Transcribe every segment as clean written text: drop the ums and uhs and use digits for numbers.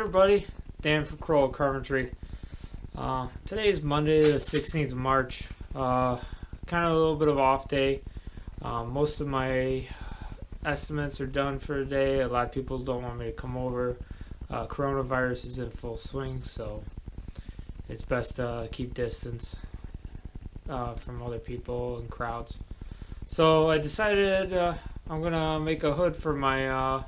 everybody, Dan from Crowell Carpentry. Today is Monday the 16th of March. Kind of a little bit of off day. Most of my estimates are done for the day. A lot of people don't want me to come over. Coronavirus is in full swing, so it's best to keep distance from other people and crowds. So I decided I'm going to make a hood for my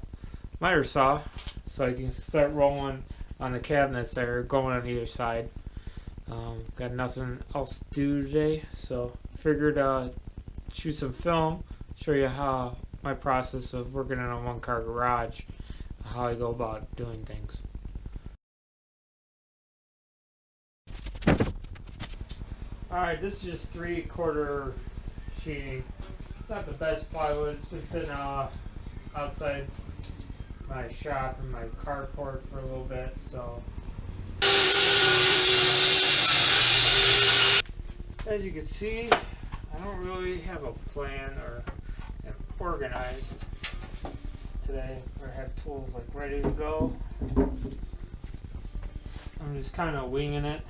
miter saw so I can start rolling on the cabinets that are going on either side. Got nothing else to do today, so figured shoot some film, show you how my process of working in a one-car garage, how I go about doing things. Alright, this is just 3/4 sheeting. It's not the best plywood. It's been sitting outside my shop and my carport for a little bit, so as you can see, I don't really have a plan or am organized today or have tools like ready to go. I'm just kind of winging it.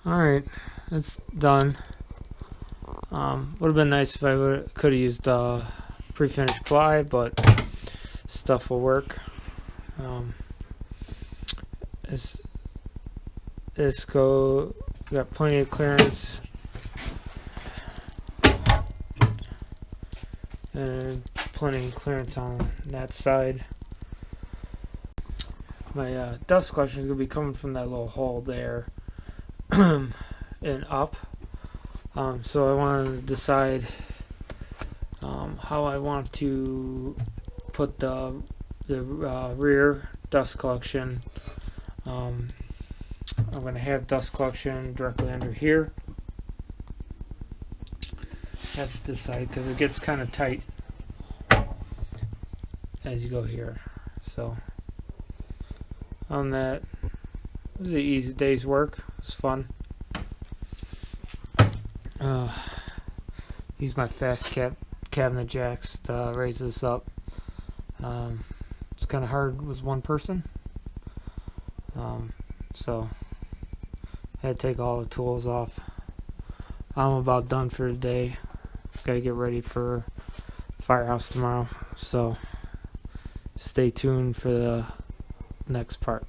Alright, it's done. Would have been nice if I could have used pre-finished ply, but stuff will work. Got plenty of clearance and plenty of clearance on that side. My dust collection is going to be coming from that little hole there and up. So I want to decide how I want to put the rear dust collection. I'm going to have dust collection directly under here. Have to decide because it gets kind of tight as you go here. So on that, it was an easy day's work. It was fun. Use my fast cabinet jacks to raise this up. It's kind of hard with one person, so I had to take all the tools off. I'm about done for the day. Gotta get ready for firehouse tomorrow, so stay tuned for the next part.